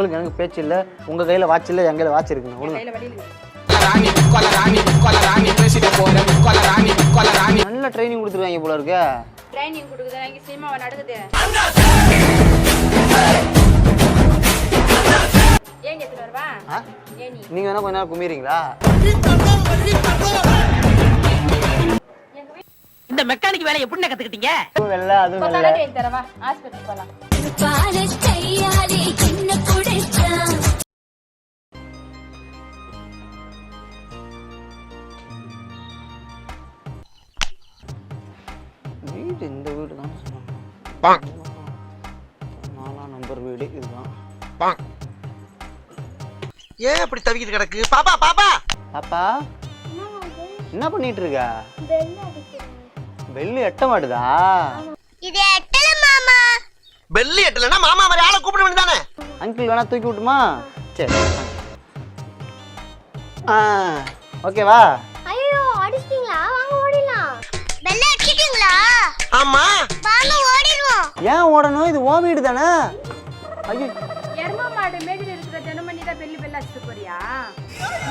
உங்களுக்கு எனக்கு பேச்சு இல்லை, உங்க கையில வாட்ச் இல்லை, என் கையில வாட்ச் இருக்குங்க. நல்ல ட்ரைனிங் கொடுத்துருவாங்க போல இருக்கு. ட்ரைனிங் கொடுக்குது சினிமாவை நடக்குது. ஏன் எடுத்துட்டு வருவா? நீங்க வேணா கொஞ்ச நேரம் குமிறீங்களா? இந்த மெக்கானிக் வேலை எப்படி கத்துக்கிட்டீங்க? வெள்ள அது வெள்ள. தரவா ஹாஸ்பிடல் போலாம். வீடு இந்த வீடு தான் சொன்னாங்க. 4ஆம் நம்பர் வீடு இதுதான். ஏன் அப்படி தவிக்கிட்டு கிடக்கு? பாப்பா பாப்பா பாப்பா என்ன பண்ணிட்டு இருக்க? பெல்லு எட்ட மாட்டுதா? இது எட்டல மாமா. பெல்லு எட்டலனா மாமா மாதிரி ஆளை கூப்பிட வேண்டியதானே? அங்கிள் வேணா தூக்கி விட்டுமா? சரி ஓகேவா? ஐயோ அடிச்சிட்டீங்களா? வாங்க ஓடிடலாம். பெல்ல அடிச்சிட்டீங்களா? ஆமா வாங்க ஓடிடுவோம். ஏன் ஓடணும்? இது ஓ வீடு தானே. ஐயோ எருமா மாடு மேய்ஞ்சிட்டு இருக்கிற தினமணி தான் பெல்லு அடிச்சுட்டு போறியா?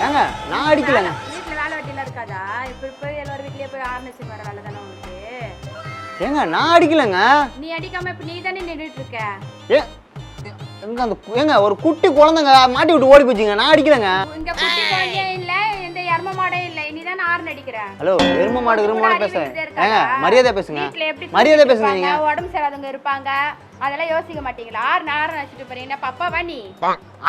ஏங்க நான் அடிக்கலங்க. வீட்டுல வேலை வெட்டிலாம் இருக்காதா? இப்ப எல்லாரும் வீட்லயே போய் ஆர்னஸ் வர வேலை தானே உனக்கு. ஏங்க நான் அடிக்கலங்க. நீ அடிக்காம இப்ப நீ தானே நின்றுட்டு இருக்க. எங்க அந்த ஏங்க ஒரு குட்டி குழந்தைங்க மாட்டி விட்டு ஓடி போச்சுங்க. நான் அடிக்கலங்க. இங்க குட்டி குழந்தையே இல்ல, இந்த எரும மாடே இல்ல, நீ தானே ஆர்ன் அடிக்கிற. ஹலோ எரும மாடு எருமாடு பேசுறேன். ஏங்க மரியாதை பேசுங்க. மரியாதை பேசுங்க. நீங்க உடம்பு சரியாதவங்க இருப்பாங்க, அதெல்லாம் யோசிக்க மாட்டீங்களா? ஆர்ன் அடிச்சிட்டு போறீங்க. என்ன பப்பாவா நீ?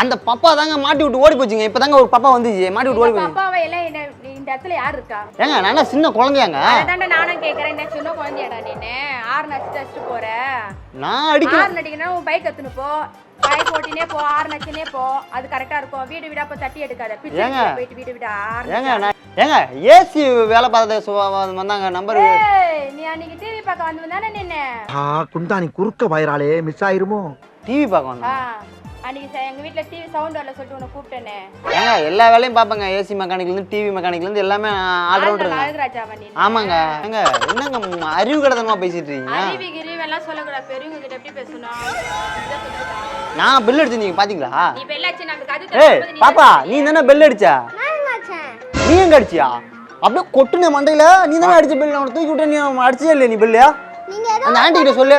அந்த பப்பா தாங்க மாட்டி விட்டு ஓடி போச்சுங்க. இப்பதாங்க ஒரு பப்பா வந்துச்சு மாட்டி விட்டு ஓடி போச்சு. பப்பாவை எல்லாம் இந்த இடத்துல யார் இருக்கா? ஏங்க நான் சின்ன குழந்தையாங்க. அதான்டா நானும் கேக்குறேன், என்ன சின்ன குழந்தையாடா நீனு? ஆர்ன் அடிச்சிட்டு போற? நான் அடிக்கல. ஆர்ன் அடிக்கணும், உன் பைக் எடுத்துன்னு போ, பைக் ஓட்டினே போ, ஆர்ன் அடிச்சுனே போ, அது கரெக்டா இருக்கும். வீடு வீடா போய் தட்டி எடுக்காத, பிச்சை போயிட்டு வீடு வீடா ஆர்ன். ஏங்க ஏசி வேலை பார்த்தது வந்தாங்க நம்பர். நீ அன்னைக்கு டிவி பார்க்க வந்தானே நின்னு? குந்தாணி குறுக்க வயிறாலே மிஸ் ஆயிருமோ? டிவி பார்க்க வந்தேன். அன்னைக்கு எங்க வீட்ல டிவி சவுண்ட் வரல சொல்லிட்டு உன்னை கூப்பிட்டேனே. ஏங்க எல்லா வேலையும் பாப்பங்க. ஏசி மெக்கானிக்ல இருந்து டிவி மெக்கானிக்ல இருந்து எல்லாமே ஆல்ரவுண்டர். அழகுராஜாவா நீ? ஆமாங்க. ஏங்க என்னங்க அறிவு கடத்தனமா பேசிட்டு இருக்கீங்க? அறிவு கிரிவு எல்லாம் சொல்லக்கூடாது. பெரியவங்க கிட்ட எப்படி பேசணும்? நான் பெல் அடிச்சு நீங்க பாத்தீங்களா? நீ பெல் அடிச்சு நமக்கு அது ஏய் பாப்பா நீ தானே பெல் அடிச்சா? நான் அடிச்சேன். நீ எங்க அடிச்சியா? அப்படியே கொட்டுன மண்டையில நீ தானே அடிச்ச பெல். அவனை தூக்கி விட்டு நீ அடிச்சே இல்ல நீ பெல்லையா? நீங்க ஏதோ அந்த ஆண்டி கிட்ட சொல்லு.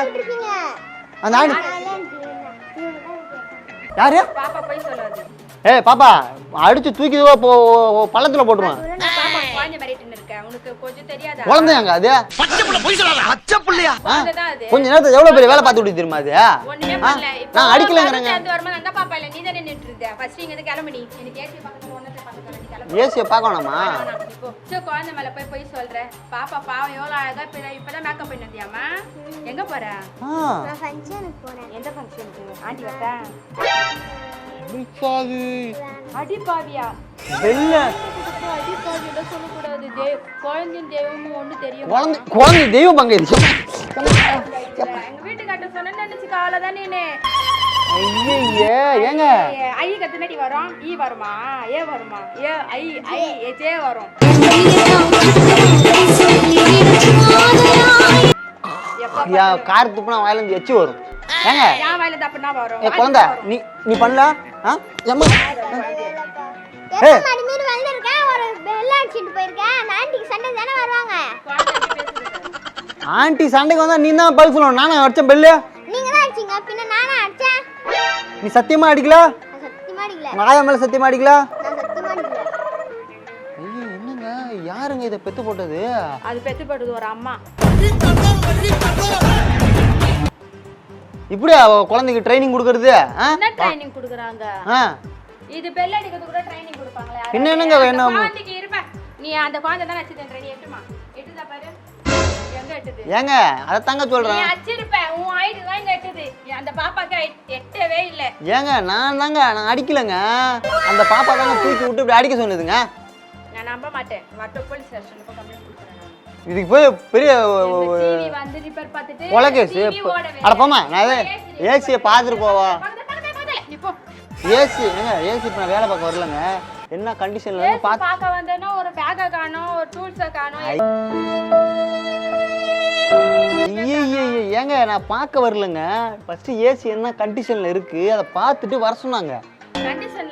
அந்த ஆண்டி யாரு? பாப்பா போய் சொல்லாது. ஏய் பாப்பா அடிச்சு தூக்கி பள்ளத்துல போட்டுருவான். பாப்பா குழந்தை மாதிரிட்டு இருக்க, உனக்கு கொஞ்சம் தெரியாதா? குழந்தையாங்க அது? பச்சை புள்ள போய் சொல்லாத. பச்சை புள்ளையா? குழந்தைதான் அது. கொஞ்ச நேரத்துல எவ்வளவு பெரிய வேலை பார்த்து விட்டு தெரியுமா அது? ஒண்ணுமே பண்ணல. நான் அடிக்கலங்கறேங்க. அந்த வருமா அந்த பாப்பா இல்ல, நீ தானே நின்னுட்டு இருந்த. ஃபர்ஸ்ட் இங்க இருந்து கிளம்பி. எனக்கு ஏசி பக்கத்துல ஒண்ணே பக்கத்துல நீ கிளம்பி. ஏசிய பார்க்கணுமா? இப்போ குழந்தை மேல போய் சொல்ற. பாப்பா பாவம் எவ்வளவு அழகா இப்பதான் மேக்கப் பண்ணி வந்தியாமா? எங்க போற? நான் ஃபங்க்ஷனுக்கு போறேன். எந்த ஃபங்க்ஷனுக்கு? ஆண்டி வரட்டா? அடி பாவியா? வெள்ள அடி பாவியா சொல்லக்கூடாது. குழந்தையும் தெய்வமும் ஒண்ணு தெரியும். குழந்தை தெய்வம் பங்க இது. எங்க வீட்டுக்காட்ட சொன்ன நினைச்சு காலதான் நீனு. ஐயே ஏங்க ஐ கத்துனடி வரும், ஈ வருமா, ஏ வருமா, ஏ ஐ ஐ ஏ வரும். கார் துப்புனா வாயில இருந்து எச்சி வரும். ஏங்க யா வாயில தப்புனா வரும். ஏ குழந்தை நீ பண்ணல? ஏம்மா எப்ப மாடி மீறி வந்திருக்கேன், ஒரு பெல் அடிச்சிட்டு போயிருக்கேன். ஆண்டிக்கு சண்டை தானே வருவாங்க. ஆண்டி சண்டைக்கு வந்தா நீ தான் பதில் சொல்லணும். நானும் அடிச்சேன் பெல்லு. நீங்க தான் அடிச்சீங்க, பின்ன நானா அடிச்சேன்? நீ சத்தியமா அடிக்கல? நான் சத்தியமா அடிக்கல. நாயா மேல சத்தியமா அடிக்கல? நான் சத்தியமா அடிக்கல. ஐயோ என்னங்க யாருங்க இதை பெத்து போட்டது? அது பெத்து போட்டது ஒரு அம்மா. இப்படியா குழந்தைக்கு ட்ரைனிங் கொடுக்கறது? என்ன ட்ரைனிங் கொடுக்குறாங்க? இது பெல் அடிக்கிறது கூட ட்ரைனிங் கொடுப்பாங்களே. என்னங்க வேணும்? குழந்தைக்கு இருப்ப நீ அந்த குழந்தை தான் அடிச்சிட்டேன். ட்ரைனிங் எட்டுமா எட்டுதா பாரு. எங்க எட்டுது? ஏங்க அத தாங்க நீ சொல்றேன். அடிச்சிருப்ப, உன் ஹைட் தான் இங்க எட்டுது. அந்த பாப்பாக்கு எட்டவே இல்ல. ஏங்க நான் அடிக்கலங்க. அந்த பாப்பா தாங்க தூக்கி விட்டு இப்படி அடிக்க சொன்னதுங்க. நான் நம்ப மாட்டேன். வட்ட போலீஸ் ஸ்டேஷனுக்கு கம்ப்ளைன்ட் கொடுக்குறேன். இதுக்கு போய் பெரிய டிவி வந்து ரிப்பேர் பார்த்துட்டு கொலகேஸ். அட போமா நான் ஏசியை பார்த்துட்டு போவா. நீ போ. ஏசி ஏங்க ஏசி இப்போ நான் வேலை பார்க்க வரலங்க. என்ன கண்டிஷன்ல பார்க்க வந்தேன்னா ஒரு பேக்கை காணோம், ஒரு டூல்ஸை காணோம். ஏங்க நான் பார்க்க வரலங்க. ஃபர்ஸ்ட் ஏசி என்ன கண்டிஷன்ல இருக்கு அதை பார்த்துட்டு வர சொன்னாங்க.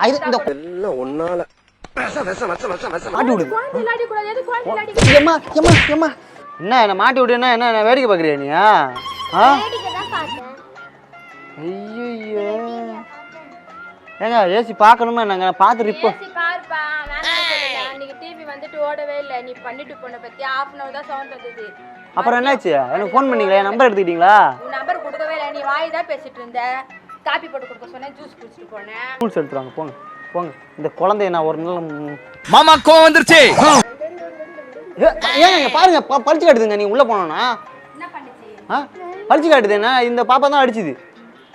இந்த எல்லாம் ஒன்னால மாட்டி விடு. குழந்தை விளையாடி கூடாது. எது குழந்தை விளையாடி ஏம்மா என்ன மாட்டி விடு. என்ன வேடிக்கை பார்க்குறியா நீ? வேடிக்கை தான் பார்த்தேன். ஐயோ ஏங்க ஏசி பார்க்கணுமா நாங்க பார்த்துட்டு இப்போ ஏசி பாருப்பா. நான் சொல்லல அன்னைக்கு டிவி வந்துட்டு ஓடவே இல்ல. நீ பண்ணிட்டு போன பத்தி half an hour தான் சவுண்ட் வந்தது. அப்புறம் என்னாச்சு? எனக்கு ஃபோன் பண்ணீங்களா? என் நம்பர் எடுத்துக்கிட்டீங்களா? உன் நம்பர் கொடுக்கவே இல்ல. நீ வாய் தான் பேசிட்டு இருந்த. காபி போட்டு கொடுக்க சொன்னேன். ஜூஸ் குடிச்சிட்டு போனேன். ரூல்ஸ் எடுத்துறாங்க. போங்க. இந்த குழந்தைய நான் ஒரு நாள் மாமா கோவம் வந்துருச்சு. ஏங்க பாருங்க பறிச்சு காட்டுதுங்க. நீ உள்ள போனோன்னா என்ன பண்ணுச்சு? பறிச்சு காட்டுது. என்ன இந்த பாப்பா தான் அடிச்சுது.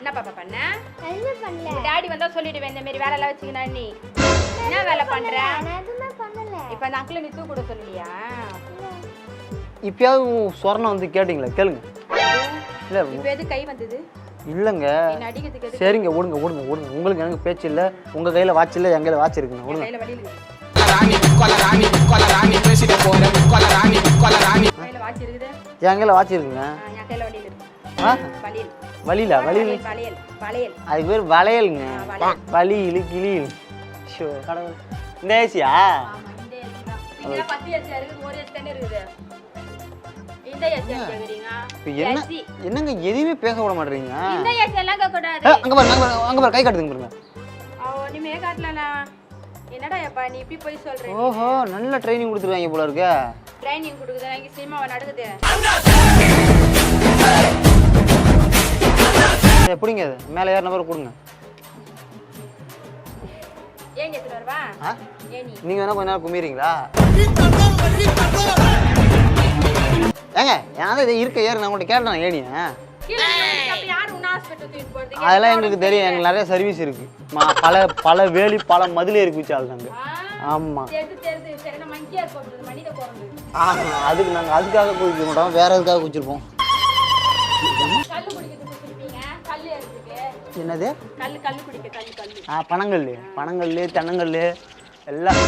என்ன பாப்பா பண்ண? என்ன பண்ணல? டாடி வந்தா சொல்லிடுவேன் இந்த மாதிரி வேலை எல்லாம் வச்சுக்கினா நீ என்ன வேலை பண்ற? நான் எதுவுமே பண்ணல. இப்ப அந்த அங்கிள் நீ தூக்கு கூட சொல்லலையா? இப்பயாவது சொரணம் வந்து கேட்டீங்களா? கேளுங்க. இல்ல இப்ப எது கை வந்தது? இல்லங்க. என்ன அடிக்கிறதுக்கு எது? சரிங்க ஓடுங்க. உங்களுக்கு எனக்கு பேச்சு இல்ல. உங்க கையில வாட்ச் இல்ல, என் கையில வாட்ச் இருக்குங்க. ஓடுங்க. கையில வலி இருக்கு. கொலராணி பேசிட்டு போறேன். கொலராணி கையில வாட்ச் இருக்குது. என் கையில வாட்ச் இருக்குங்க. என் கையில வலி இருக்கு. வலியல். வலியில வளையல். அதுக்கு பேர் வளையலுங்க. வளையல். வலியிலு கிளியில். ஷோ கடவுள். இந்த ஏசியா? ஆமா இந்த ஏசி தான். இங்க 10 ஏசி இருக்குது. ஒரு ஏசி தானே இருக்குது. இந்த ஏசி கேக்குறீங்க? இப்ப என்னங்க எதுவுமே பேச விட மாட்டீங்க? இந்த ஏசி எல்லாம் கேட்க கூடாது. அங்க பாரு கை காட்டுதுங்க பாருங்க. ஒண்ணுமே காட்டலனா. என்னடா அப்பா நீ இப்படி போய் சொல்ற? ஓஹோ நல்ல ட்ரைனிங் கொடுத்துருவாங்க போல இருக்கு. ட்ரைனிங் கொடுக்குதா? இங்க சினிமாவை நடக்குது. எப்படிங்க அது மேலே ஏற நம்பர் கொடுங்க. ஏன் எடுத்துட்டு வரவா? ஏனி நீங்க வேணா கொஞ்ச நேரம் குமிறீங்களா? ஏங்க யாரும் இதை இருக்க ஏறு. நான் உங்கள்கிட்ட கேட்டேன் ஏனியா? அதெல்லாம் எங்களுக்கு தெரியும். எங்களுக்கு நிறைய சர்வீஸ் இருக்கு. பல வேலி பல மதிலே இருக்கு வச்சு நாங்க. ஆமா அதுக்கு நாங்க அதுக்காக குடிக்க மாட்டோம். வேற எதுக்காக குடிச்சிருப்போம். என்னது? பனங்கல் தென்னங்கல் எல்லாம்.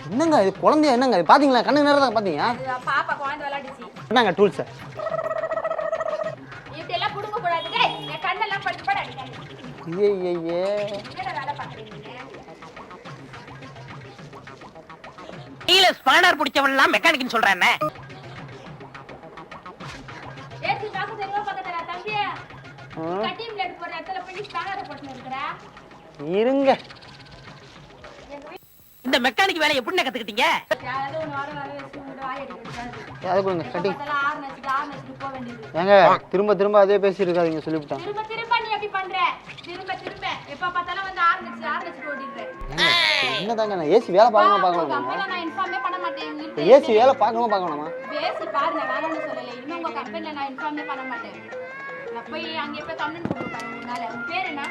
என்னங்க இது குழந்தைய? என்னங்க இது பாத்தீங்களா? கண்ணு நேரம் தான் பாத்தீங்க. பாப்பா குழந்தை விளையாடிச்சு. என்னங்க டூல்ஸ் இப்படி எல்லாம் புடுங்க கூடாது. டேய் என் கண்ணெல்லாம் பட்டு பட அடிக்காத. ஐயே என்னடா வேலை பாக்குறீங்க? நீல ஸ்பானர் பிடிச்சவன்லாம் மெக்கானிக்னு சொல்றானே. ஏசி காக்கு தெரியுமா பக்கத்துல தம்பி? கட்டி பிளேட் போற இடத்துல போய் ஸ்பானர் போட்டு இருக்கறா. இருங்க. இந்த மெக்கானிக் வேலை எப்படி கத்துக்கிட்டீங்க? யாராவது ஒரு வாரம் வர வச்சு உங்க வாய் அடிக்கிறாங்க. யாரை கொடுங்க கட்டி. அதெல்லாம் ஆறு நச்சு போக வேண்டியது. ஏங்க திரும்ப அதே பேசி இருக்காதீங்க சொல்லிவிட்டேன். திரும்ப நீ எப்படி பண்ற? திரும்ப எப்ப பார்த்தாலும் வந்து ஆறு நச்சு ஓடிடுற. என்னதாங்க நான் ஏசி வேலை பார்க்கணுமா? நான் இன்ஃபார்மே பண்ண மாட்டேன். ஏசி வேலை பார்க்கணுமா? பேசி பாரு. நான் வேணாம்னு சொல்லல. இனிமே உங்க கம்பெனில நான் இன்ஃபார்மே பண்ண மாட்டேன். நான் போய் அங்க போய் கம்ப்ளைன்ட் கொடுப்பேன். உன்னால உன் பேர் என்ன?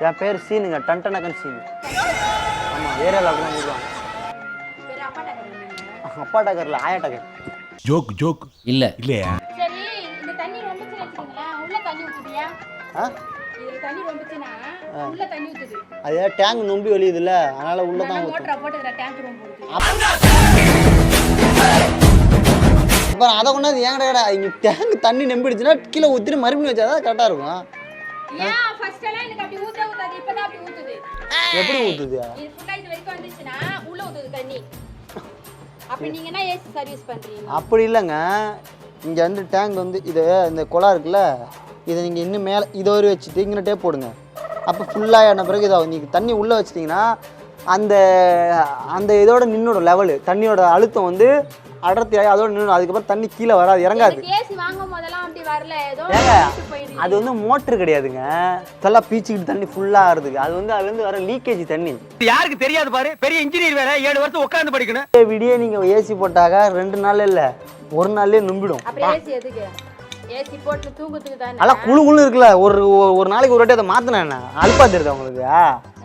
என் பேர் சீனுங்க. டன்டனகன் சீனு. ஆமா ஏரியால அப்படிதான் சொல்லுவாங்க. பேர் அப்பா டகர். அப்பா டகர்ல ஆயா டகர். ஜோக் இல்லையா? சரி இந்த தண்ணி ரொம்பச்சு வச்சுக்கீங்களா? உள்ள தண்ணி ஊத்துதியா? இது தண்ணி ரொம்பச்சுனா உள்ள தண்ணி ஊத்துது. அது டேங்க் நொம்பி வலியுதுல அதனால உள்ள தான் ஊத்தும். மோட்டரை போட்டுற டேங்க் ரொம்ப ஊத்துது. அப்புறம் அதை கொண்டாந்து ஏங்கடா இங்க டேங்க் தண்ணி நம்பிடுச்சுன்னா கீழே ஊத்திட்டு மறுபடியும் வச்சாதான் கரெக்டா இருக்கும். ஏன் ஃபர்ஸ்ட் எல்லாம் எனக்கு அப்படி ஊத்தாது. இப்பதான் அப்படி ஊத்துது. எப்படி ஊத்துது? இது ஃபுல்லா இது வரைக்கும் வந்துச்சுனா உள்ள ஊத்துது தண்ணி. அப்ப நீங்க என்ன ஏசி சர்வீஸ் பண்றீங்க? அப்படி இல்லைங்க. இங்கே வந்து டேங்க் வந்து இது இந்த குழா இருக்குல்ல இதை நீங்கள் இன்னும் மேலே இதை ஒரு வச்சுட்டு இங்கே டேப் போடுங்க. அப்போ ஃபுல்லாக பிறகு இதை நீங்கள் தண்ணி உள்ளே வச்சிட்டிங்கன்னா அந்த இதோட நின்னோட லெவலு தண்ணியோட அழுத்தம் வந்து அடர்த்தியாகி அதோட நின்று அதுக்கப்புறம் தண்ணி கீழே வராது, இறங்காது. ஏசி வாங்கும் போதெல்லாம் அப்படி வரல. ஏதோ அது வந்து மோட்டர் கிடையாதுங்க. இதெல்லாம் பீச்சிக்கிட்டு தண்ணி ஃபுல்லாக ஆகுதுங்க. அது வந்து அதுலேருந்து வர லீக்கேஜ் தண்ணி. யாருக்கு தெரியாது பாரு. பெரிய இன்ஜினியர் வேற 7 வருஷம் உட்கார்ந்து படிக்கணும். விடிய நீங்கள் ஏசி போட்டாக்க 2 நாள் இல்லை 1 நாள்லேயே நம்பிடும். அப்படி ஏசி எதுக்கு? ஏசி போட்டு தூங்குறதுக்கு தானே. நல்லா குழு இருக்குல்ல. ஒரு நாளைக்கு ஒரு வாட்டி அதை மாற்றினேன். என்ன அழுப்பா தெரியுது உங்களுக்கு?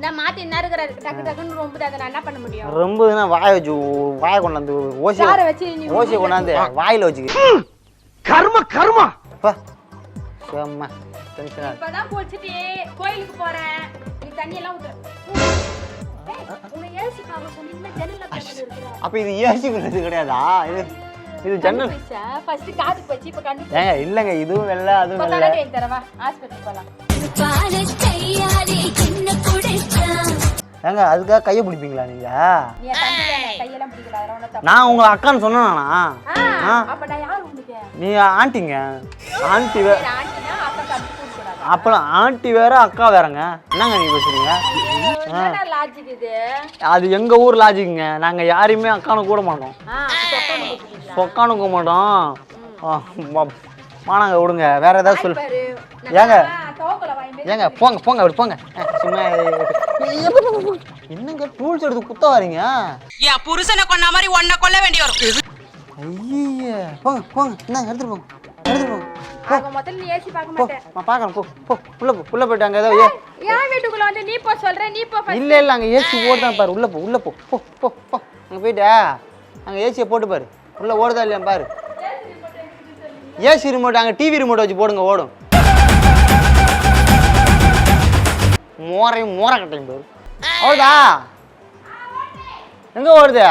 நான் மாற்றி என்ன இருக்கிற டக்குன்னு ரொம்ப அதை நான் என்ன பண்ண முடியும்? ரொம்பதுன்னா வாயை கொண்டாந்து ஓசியை கொண்டாந்து வாயில் வச்சுக்க. கர்மா இப்பதான் போச்சுட்டு கோயிலுக்கு போறேன். நீ தண்ணி எல்லாம் ஊத்து. உங்க ஏசி பாக்க சொன்னீங்கன்னா ஜன்னல்ல போட்டு இருக்குறா. அப்ப இது ஏசி குறது கிடையாதா? இது இது ஜன்னல். ஃபர்ஸ்ட் காது போச்சு இப்ப கண்ணு. ஏங்க இல்லங்க இதுவும் வெள்ளை அதுவும் வெள்ளை. பத்தால கேன் தரவா ஹாஸ்பிடல் போலாம். ஏங்க அதுக்காக கையை பிடிப்பீங்களா நீங்க? நீ தம்பி கையெல்லாம் பிடிக்கல அதெல்லாம் ஒண்ணு தப்பு. நான் உங்க அக்கான்னு சொன்னா அப்ப நான் யார் உங்களுக்கு? நீ ஆண்டிங்க. ஆண்டி ஆண்டினா அக்கா தம்பி கூப்பிடாத. அப்பலாம் ஆண்டி வேற அக்கா வேறங்க. என்னங்க நீ பேசுறீங்க? என்ன லாஜிக் இது? அது எங்க ஊர் லாஜிக்குங்க. நாங்க யாரையுமே அக்கானு கூட மாட்டோம். சொக்கானு கூட மாட்டோம். மானாங்க விடுங்க வேற ஏதாவது சொல்லு. ஏங்க ஏங்க போங்க போங்க அப்படி போங்க. சும்மா என்னங்க டூல்ஸ் எடுத்து குத்த வரீங்க? என் புருஷனை கொன்ன மாதிரி ஒன்ன கொல்ல வேண்டி வரும். ஐயே போங்க போங்க என்ன எடுத்துட்டு போங்க எடுத்துட்டு போங்க. ஆக முதல்ல நீ ஏசி பார்க்க மாட்டே. நான் பார்க்கறேன் போ போ உள்ள போயிட்டாங்க ஏதோ. ஏன் வீட்டுக்குள்ள வந்து நீ போ சொல்ற நீ போ. இல்ல இல்ல அங்க ஏசி ஓடுதான் பாரு. உள்ள போ போ போ போ அங்க போயிட்டா அங்க ஏசியை போட்டு பாரு. உள்ள ஓடுதா இல்லையா பாரு. ஏசி ரிமோட் அங்க டிவி ரிமோட் வச்சு போடுங்க ஓடும். மோரை கட்டையும் பாரு. ஓடுதா எங்க ஓடுது?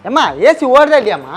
ஏம்மா ஏசி ஓடுதா இல்லையாம்மா?